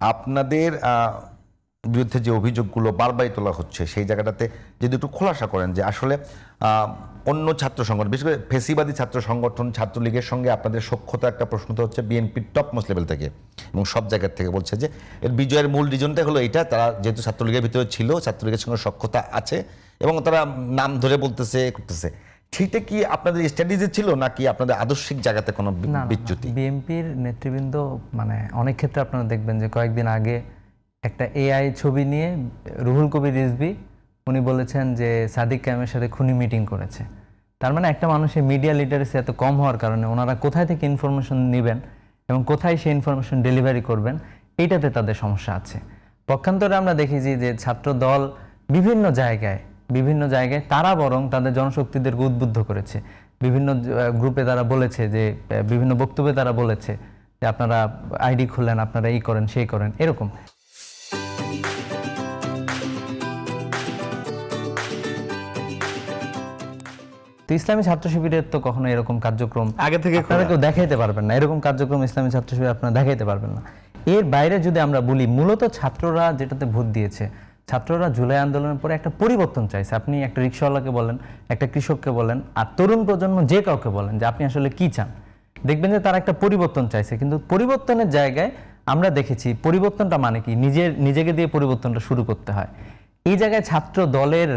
আপনাদের বিরুদ্ধে যে অভিযোগগুলো বারবারই তোলা হচ্ছে সেই জায়গাটাতে যদি একটু খোলাসা করেন যে আসলে অন্য ছাত্র সংগঠন বিশেষ করে ফেসিবাদী ছাত্র সংগঠন ছাত্রলীগের সঙ্গে আপনাদের সখ্যতা একটা প্রশ্ন তো হচ্ছে বিএনপির টপ মোস্ট লেভেল থেকে এবং সব জায়গার থেকে বলছে যে এর বিজয়ের মূল রিজনটা হলো এইটা, তারা যেহেতু ছাত্রলীগের ভিতরে ছিল, ছাত্রলীগের সঙ্গে সখ্যতা আছে এবং তারা নাম ধরে বলতেছে করতেছে। সেটা কি আপনাদের স্ট্র্যাটেজি ছিল নাকি আপনাদের আদর্শিক জায়গাতে কোনো বিচ্যুতি? বিএনপির নেতৃবৃন্দ মানে অনেক ক্ষেত্রে আপনারা দেখবেন যে কয়েকদিন আগে একটা এআই ছবি নিয়ে রুহুল কবির রিজভী উনি বলেছেন যে সাদিক কায়েমের সাথে খুনি মিটিং করেছে। তার মানে একটা মানুষের মিডিয়া লিটারেসি এত কম হওয়ার কারণে ওনারা কোথায় থেকে ইনফরমেশন নেবেন এবং কোথায় সেই ইনফরমেশন ডেলিভারি করবেন এইটাতে তাদের সমস্যা আছে। পক্ষান্তরে আমরা দেখেছি যে ছাত্র দল বিভিন্ন জায়গায় তারা বরং তাদের জনশক্তিদেরকে উদ্বুদ্ধ করেছে। বিভিন্ন গ্রুপে তারা বলেছে যে বিভিন্ন বক্তব্যে তারা বলেছে যে আপনারা আইডি খুললেন, আপনারা এই করেন সেই করেন এরকম। তো ইসলামী ছাত্র শিবিরের তো কখনো এরকম কার্যক্রম আগে থেকে আপনারা কেউ দেখাইতে পারবেন না, এরকম কার্যক্রম ইসলামী ছাত্র শিবির আপনারা দেখাইতে পারবেন না। এর বাইরে যদি আমরা বলি, মূলত ছাত্ররা যেটাতে ভোট দিয়েছে, ছাত্ররা জুলাই আন্দোলনের পরে একটা পরিবর্তন চাইছে। আপনি একটা রিক্সাওয়ালাকে বলেন, একটা কৃষককে বলেন, আর তরুণ প্রজন্ম যে কাউকে বলেন যে আপনি আসলে কি চান, দেখবেন যে তারা একটা পরিবর্তন চাইছে। কিন্তু পরিবর্তনের জায়গায় আমরা দেখেছি পরিবর্তনটা মানে কি, নিজেকে দিয়ে পরিবর্তনটা শুরু করতে হয়। এই জায়গায় ছাত্র দলের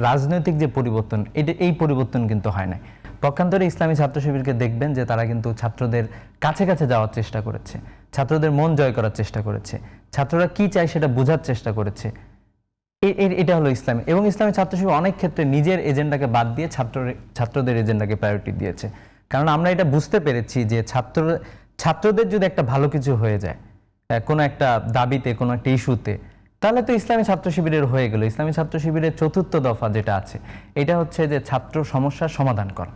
রাজনৈতিক যে পরিবর্তন, এই পরিবর্তন কিন্তু হয় না। পক্ষান্তরে ইসলামী ছাত্র শিবিরকে দেখবেন যে তারা কিন্তু ছাত্রদের কাছে যাওয়ার চেষ্টা করেছে, ছাত্রদের মন জয় করার চেষ্টা করেছে, ছাত্ররা কি চায় সেটা বোঝার চেষ্টা করেছে। এটা হলো ইসলামী। এবং ইসলামী ছাত্র শিবির অনেক ক্ষেত্রে নিজের এজেন্ডাকে বাদ দিয়ে ছাত্রদের এজেন্ডাকে প্রায়োরিটি দিয়েছে। কারণ আমরা এটা বুঝতে পেরেছি যে ছাত্রদের যদি একটা ভালো কিছু হয়ে যায় কোনো একটা দাবিতে, কোনো একটা ইস্যুতে, তাহলে তো ইসলামী ছাত্র শিবিরের হয়ে গেল। ইসলামী ছাত্র শিবিরের চতুর্থ দফা যেটা আছে, এটা হচ্ছে যে ছাত্র সমস্যার সমাধান করা।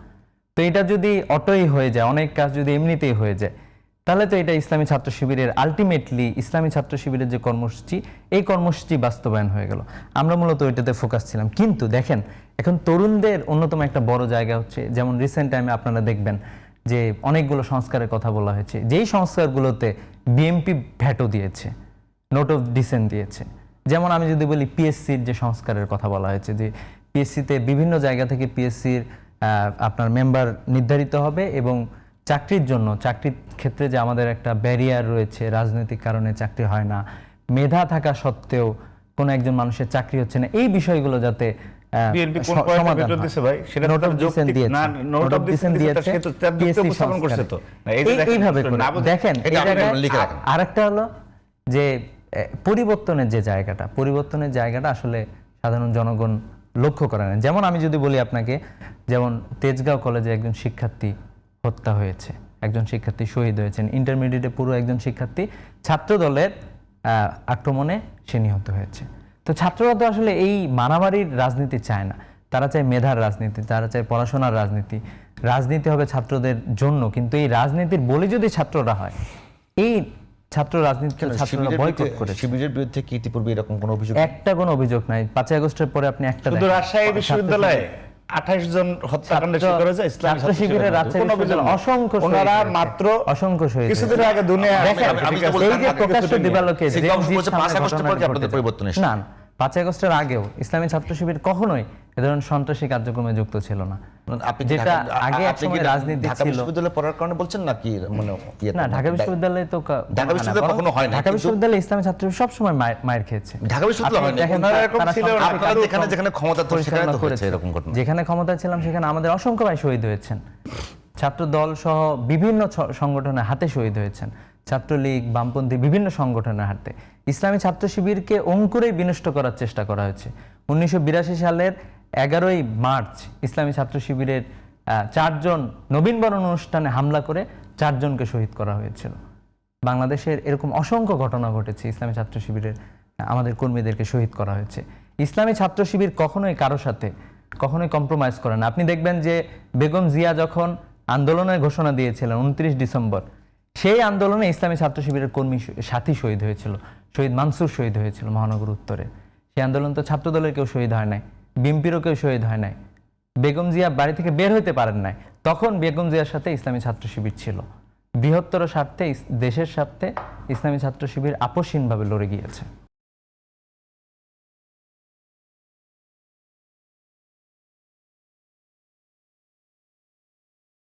তো এটা যদি অটোই হয়ে যায়, অনেক কাজ যদি এমনিতেই হয়ে যায়, তাহলে তো এটা ইসলামী ছাত্র শিবিরের আলটিমেটলি ইসলামী ছাত্র শিবিরের যে কর্মসূচি, এই কর্মসূচি বাস্তবায়ন হয়ে গেল। আমরা মূলত ওইটাতে ফোকাস ছিলাম। কিন্তু দেখেন এখন তরুণদের অন্যতম একটা বড় জায়গা হচ্ছে, যেমন রিসেন্ট টাইমে আপনারা দেখবেন যে অনেকগুলো সংস্কারের কথা বলা হয়েছে, যেই সংস্কারগুলোতে বিএনপি ভ্যাটো দিয়েছে, নোট অফ ডিসেন্ট দিয়েছে। যেমন আমি যদি বলি পিএসসির যে সংস্কারের কথা বলা হয়েছে, যে পিএসসিতে বিভিন্ন জায়গা থেকে পিএসসির আপনার মেম্বার নির্ধারিত হবে এবং চাকরির ক্ষেত্রে যে আমাদের একটা ব্যারিয়ার রয়েছে, রাজনৈতিক কারণে চাকরি হয় না, মেধা থাকা সত্ত্বেও কোনো একজন মানুষের চাকরি হচ্ছে না, এই বিষয়গুলো যাতে আরেকটা হলো যে পরিবর্তনের জায়গাটা আসলে সাধারণ জনগণ লক্ষ্য করে না। যেমন আমি যদি বলি আপনাকে, যেমন তেজগাঁও কলেজে একজন শিক্ষার্থী হত্যা হয়েছে, একজন শিক্ষার্থী শহীদ হয়েছেন, ইন্টারমিডিয়েটে পুরো একজন শিক্ষার্থী ছাত্র দলের আক্রমণে সে নিহত হয়েছে। তো ছাত্ররা তো আসলে এই মারামারির রাজনীতি চায় না, তারা চায় মেধার রাজনীতি, তারা চায় পড়াশোনার রাজনীতি হবে ছাত্রদের জন্য। কিন্তু এই রাজনীতির বলি যদি ছাত্ররা হয়, এই ছাত্র রাজনীতিকে ছাত্ররা বয়কট করে। শিবিরের বিরুদ্ধে কি ইতিপূর্বে এরকম কোনো অভিযোগ? একটা কোনো অভিযোগ নাই। 5 আগস্টের পরে আপনি একটা শুধু রাজশাহী বিশ্ববিদ্যালয়ে 28 জন হত্যাকাণ্ডে শিকার হয়েছে ইসলামী ছাত্র শিবিরের অসংখ্য শহীদ। কিছুদিন আগে দুনিয়া এই যে প্রকাশ্য দিবালোকে যে 5 আগস্টের পরে আপনাদের পরিবর্তন এসেছে। না, 5 আগস্টের আগেও ইসলামী ছাত্র শিবির কখনোই এ ধরনের সন্ত্রাসী কার্যক্রমে যুক্ত ছিল না। আপনি যেটা আগে একসময় রাজনীতি ছিল। ঢাকা বিশ্ববিদ্যালয়ে পড়ার কারণে বলছেন নাকি? মানে না, ঢাকা বিশ্ববিদ্যালয়ে তো ঢাকা বিশ্ববিদ্যালয়ে কখনো হয় না। ঢাকা বিশ্ববিদ্যালয়ে ইসলামী ছাত্র সব সময় মায়ের খেয়েছে। ঢাকা বিশ্ববিদ্যালয়ে হয় না। আপনারা যেখানে ক্ষমতা তো সেখানে তো হয়েছে এরকম ঘটনা। যেখানে ক্ষমতা ছিলাম সেখানে আমাদের অসংখ্য ভাই শহীদ হয়েছেন, ছাত্র দল সহ বিভিন্ন সংগঠনের হাতে শহীদ হয়েছেন, ছাত্রলীগ, বামপন্থী বিভিন্ন সংগঠনের হাতে। ইসলামী ছাত্র শিবিরকে অঙ্কুরেই বিনষ্ট করার চেষ্টা করা হয়েছে। 1982 সালের 11ই মার্চ ইসলামী ছাত্র শিবিরের 4 জন নবীনবরণ অনুষ্ঠানে হামলা করে 4 জনকে শহীদ করা হয়েছিল। বাংলাদেশের এরকম অসংখ্য ঘটনা ঘটেছে, ইসলামী ছাত্র শিবিরের আমাদের কর্মীদেরকে শহীদ করা হয়েছে। ইসলামী ছাত্র শিবির কখনোই কারো সাথে কখনোই কম্প্রোমাইজ করে না। আপনি দেখবেন যে বেগম জিয়া যখন আন্দোলনের ঘোষণা দিয়েছিলেন 29 ডিসেম্বর, সেই আন্দোলনে ইসলামী ছাত্র শিবিরের কর্মী সাথী শহীদ হয়েছিল, শহীদ মানসুর শহীদ হয়েছিল মহানগর উত্তরে। সেই আন্দোলন তো ছাত্র দলের কেউ শহীদ হয় নাই, বিএনপিরও কেউ শহীদ হয় নাই। বেগম জিয়া বাড়ি থেকে বের হইতে পারেন নাই, তখন বেগম জিয়ার সাথে ইসলামী ছাত্র শিবির ছিল। বৃহত্তর স্বার্থে দেশের স্বার্থে ইসলামী ছাত্র শিবির আপসহীনভাবে লড়ে গিয়েছে।